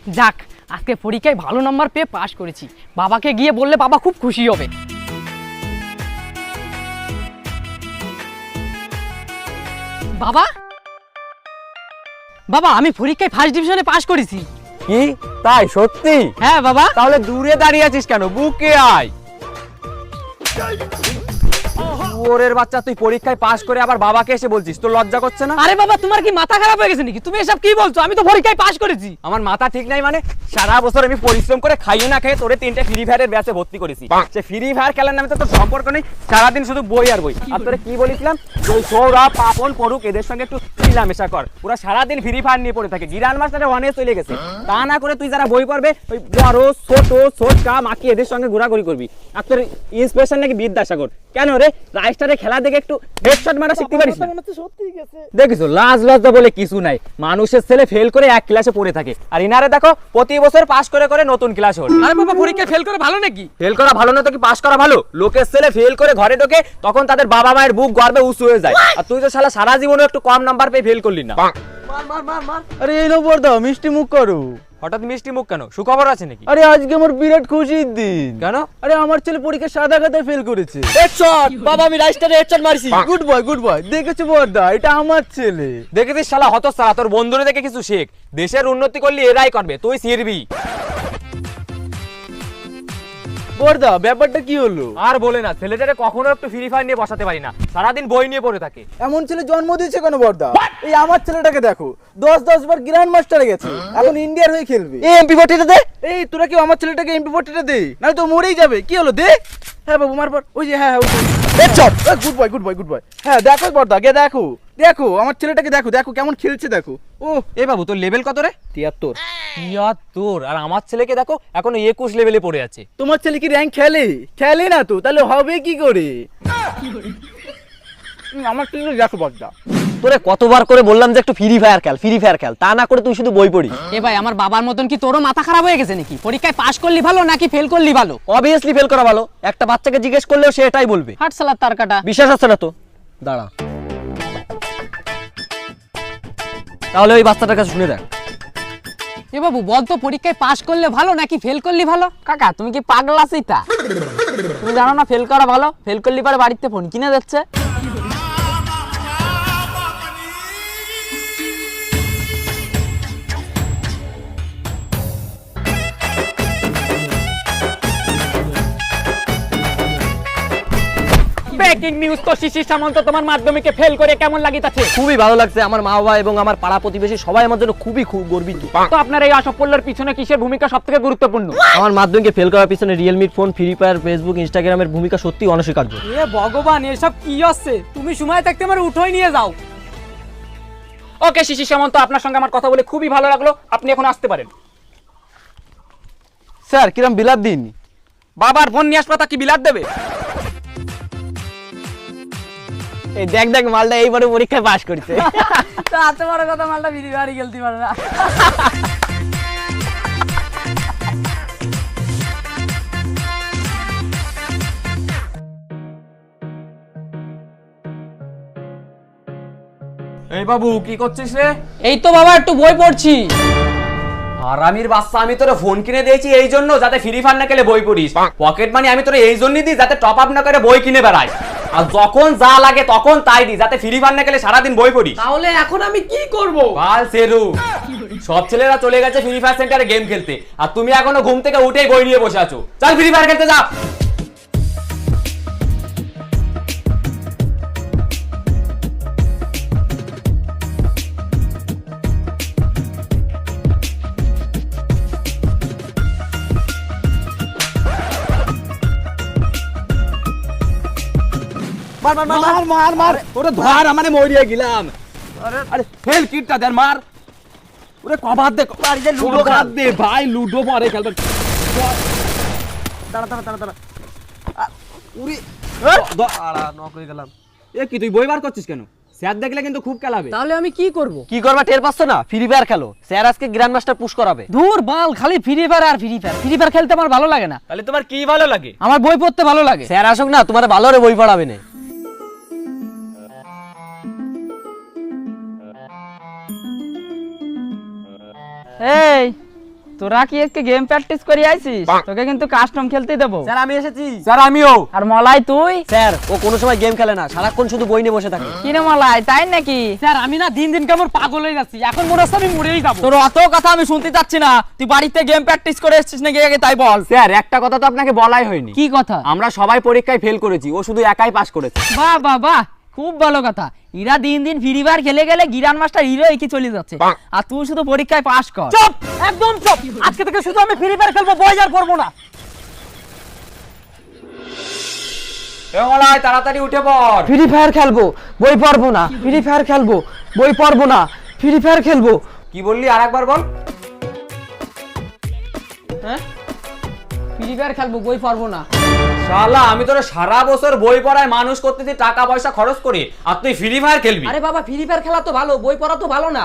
যাক, আজকে পরীক্ষায় ভালো নাম্বার পেয়ে পাশ করেছি। বাবাকে গিয়ে বললে বাবা খুব খুশি হবে। বাবা, বাবা আমি পরীক্ষায় ফার্স্ট ডিভিশনে পাশ করেছি। কি তাই? সত্যি? হ্যাঁ বাবা। তাহলে দূরে দাঁড়িয়ে আছিস কেন? বুকে আয়। ওরের বাচ্চা, তুই পরীক্ষায় পাশ করে আবার বাবাকে এসে বলছিস, তোর লজ্জা করছে না? আরে বাবা, তোমার কি মাথা খারাপ হয়ে গেছে নাকি? তুমি এসব কি বলছো? আমি তো পরীক্ষায় পাশ করেছি। আমার মাথা ঠিক নাই মানে? সারা বছর আমি পরিশ্রম করে খাইয়ে না খেয়ে তোরে 3টে ফ্রি ফায়ারের ব্যাচে ভর্তি করেছি। সে ফ্রি ফায়ার খেলার নামে তো তোর সম্পর্ক নেই, সারাদিন শুধু বই আর বই। আর তোরে কি বলেছিলাম? ওই সৌরভ, পাপন, পড়ুক এদের সঙ্গে একটু মেলামেশা কর। ওরা সারাদিন ফ্রি ফায়ার নিয়ে পড়ে থাকে, গিরান মাস্টারে ওয়ানে চলে গেছে। তা না করে তুই যারা বই পড়বে ওই বড় ছোট ছোটকা মাকি এদের সঙ্গে ঘোরাঘুরি করবি। আর তোর ইন্সপিরেশন নাকি বিদ্যাসাগর। কেন রে, রাইস্টারে খেলা দেখে একটু হেডশট মারা শিখতে পারিস না? দেখিস লাজ লজ্জা বলে কিছু নাই। মানুষের ছেলে ফেল করে এক ক্লাসে পড়ে থাকে, আর ইনারে দেখো প্রতি বছর পাস করে করে নতুন ক্লাস ওঠে। আরে বাবা, পরীক্ষায় ফেল করে ভালো নাকি? ফেল করা ভালো না তো কি পাস করা ভালো? লোকের ছেলে ফেল করে ঘরে ঢোকে, তখন তাদের বাবা মায়ের বুক গর্বে উঁচু হয়ে যায়। আর তুই তো শালা সারা জীবনে একটু কম নাম্বার পেয়ে ফেল করলি না। আরে এই নাও বর্দা, মিষ্টি মুখ করো। হঠাৎ মিষ্টি মুখ কেন? সুখবর আছে নাকি? আরে আজকে আমার বিরাট খুশির দিন। কেন? আরে আমার ছেলে পরীক্ষা সাদা খাতায় ফেল করেছে। হেডশট! বাবা আমি রাইস্টারে হেডশট মারছি। Good boy good boy. দেখেছো বর্দা, এটা আমার ছেলে। দেখেছিস শালা হতচ্ছাড়া, তোর বন্ধুরে দেখে কিছু শেখ। দেশের উন্নতি করলে এরাই করবে, তুই ছিড়বি। বর্দা ব্যাপারটা কি হলো? আর বলে না, ছেলেটারে কখনো একটু ফ্রি ফায়ার নিয়ে বসাতে পারি না, সারাদিন বই নিয়ে পড়ে থাকে। এমন ছেলে জন্ম দিয়েছে কেন বর্দা? এই আমার ছেলেটাকে দেখো, 10 বার গ্র্যান্ড মাস্টারে গেছে, এখন ইন্ডিয়ার হয়ে খেলবে। এই MP40টা দে। এই তোরা কি আমার ছেলেটাকে MP40টা দে, না তো মরেই যাবে। কি হলো দে? হ্যাঁ বাবু মারবার। ওই যে হ্যাঁ headshot. Good boy good boy good boy. হ্যাঁ দেখো বর্দা, গে দেখো দেখো আমার ছেলেটাকে দেখো, দেখো কেমন খেলছে দেখো। ও এ বাবু, তোর লেভেল কত রে? 73। 73? আর আমার ছেলেকে দেখো এখনো 21 লেভেলে পড়ে আছে। তোমার ছেলে কি র্যাঙ্ক খেলে? খেলে না তো, তাহলে হবে কি করে? আমার ছেলে দেখো বর্দা। তোরে কতবার করে বললাম যে একটু ফ্রি ফায়ার খেল, ফ্রি ফায়ার খেল, তা না করে তুই শুধু বই পড়িস। এ ভাই, আমার বাবার মতন কি তোরও মাথা খারাপ হয়ে গেছে নাকি? পরীক্ষায় পাশ করলি ভালো নাকি ফেল করলি ভালো? অবভিয়াসলি ফেল করা ভালো। একটা বাচ্চাকে জিজ্ঞেস করলেও সে এটাই বলবে। হাট সালার তার কাটা। বিশ্বাস হচ্ছে না তো? দাঁড়া, তাহলে ওই বাচ্চাটার কাছে শুনে দেখ। এ বাবু বল তো, পরীক্ষায় পাশ করলে ভালো নাকি ফেল করলি ভালো? কাকা তুমি কি পাগলা সিতা? তুমি জানো না ফেল করা ভালো? ফেল করলি পরে বাড়িতে ফোন কিনে দিচ্ছে। ব্রেকিং নিউজ তো, শিশির সামন্ত তোমার মাধ্যমিকে ফেল করে কেমন লাগিতেছে? খুবই ভালো লাগছে। আমার মা বাবা এবং আমার পাড়া প্রতিবেশী সবাই আমার জন্য খুবই গর্বিত। তো আপনার এই অসাফল্যের পিছনে কিসের ভূমিকা সবথেকে গুরুত্বপূর্ণ? আমার মাধ্যমিকে ফেল করার পিছনে রিয়েলমির ফোন, ফ্রি ফায়ার, ফেসবুক, ইনস্টাগ্রামের ভূমিকা সত্যি অনস্বীকার্য। এ ভগবান, এসব কি হচ্ছে? তুমি সময় থাকতে আমার উঠোই নিয়ে যাও। ওকে শিশির সামন্ত, আপনার সঙ্গে আমার কথা বলে খুবই ভালো লাগলো, আপনি এখন আসতে পারেন। স্যার কিরম বিলাত দিন? বাবার ফোন নিয়ে আসবা, তা কি বিলাত দেবে? এই দেখ দেখ, মালটা এইবারে পরীক্ষায় পাশ করেছে। তো এত বড় কথা, মালটা বিধি বাড়ি গেলতে পারে না। এই বাবু কি করছিস রে? এই তো বাবা একটু বই পড়ছি। হারামির বাচ্চা, আমি তোরে ফোন কিনে দিয়েছি এই জন্য যাতে ফ্রি ফায়ার না খেলে বই পড়িস। পকেট মানি আমি তোরে এই জন্যই দিই যাতে টপ আপ না করে বই কিনে বেড়াই। আর যখন যা লাগে তখন তাই দিই যাতে ফ্রি ফায়ার না খেলে সারাদিন বই পড়িস। তাহলে এখন আমি কি করব? বাল সেরু, সব ছেলেরা চলে গেছে ফ্রি ফায়ার সেন্টারে গেম খেলতে, আর তুমি এখনো ঘুম থেকে উঠেই বই নিয়ে বসে আছো। চল ফ্রি ফায়ার খেলতে যা। মার মার মার মার মার। ওরে ধর, আমারে মরিয়া গেলাম। আরে ফেল কিটটা দেন, মার। ওরে কভার দে, আরে যে লুডো কাট দে ভাই, লুডো পরে খেলবে। দাঁড়া দাঁড়া দাঁড়া দাঁড়া। উরি দাঁড়া, নক হয়ে গেলাম। এ কি তুই বই বার করছিস কেন? স্যার দেখলে কিন্তু খুব খেলাবে। তাহলে আমি কি করব? কি করবা টের পাচ্ছ না? ফ্রি ফায়ার খেলো। স্যার আজকে গ্র্যান্ড মাস্টার পুশ করাবে। ধুর বাল, খালি ফ্রি ফায়ার আর ফ্রি ফায়ার। ফ্রি ফায়ার খেলতে আমার ভালো লাগে না। তাহলে তোমার কি ভালো লাগে? আমার বই পড়তে ভালো লাগে। স্যার আসুক না, তোমার ভালো করে বই পড়াবে না। এই তোরা কি আজকে গেম প্র্যাকটিস করে আইছিস? তোকে কিন্তু কাস্টম খেলতে দেবো। স্যার আমি এসেছি। স্যার আমিও। আর মলাই তুই? স্যার ও কোনো সময় গেম খেলে না, সারাক্ষণ শুধু বই নিয়ে বসে থাকে। কি রে মলাই, তাই নাকি? স্যার আমি না দিন দিন কেমন পাগল হয়ে যাচ্ছি, এখন মনে হচ্ছে আমি মরেই যাবো। তোর অত কথা আমি শুনতে চাচ্ছি না। তুই বাড়িতে গেম প্র্যাকটিস করে এসেছিস নাকি আগে তাই বল। স্যার একটা কথা তো আপনাকে বলাই হয়নি। কি কথা? আমরা সবাই পরীক্ষায় ফেল করেছি, ও শুধু একাই পাস করেছে। বাহ বাহ বাহ, খুব ভালো কথা। ইরা দিন দিন ফ্রি ফায়ার খেলে গেলে গিরান মাস্টার হিরো কি চলে যাচ্ছে, আর তুই শুধু পরীক্ষায় পাস কর। চুপ, একদম চুপ। আজকে থেকে শুধু আমি ফ্রি ফায়ার খেলবো, বই আর পড়বো না। মলাই তাড়াতাড়ি উঠে পড়। ফ্রি ফায়ার খেলবো, বই পড়বো না। ফ্রি ফায়ার খেলবো, বই পড়বো না। ফ্রি ফায়ার খেলবো। কি বললি আরেকবার বল। হ্যাঁ, ফ্রি ফায়ার খেলবো, বই পড়বো না। শালা আমি তোরে সারা বছর বই পড়ায় মানুষ করতেছি, টাকা পয়সা খরচ করে, আর তুই ফ্রি ফায়ার খেলবি? আরে বাবা, ফ্রি ফায়ার খেলা তো ভালো, বই পড়া তো ভালো না।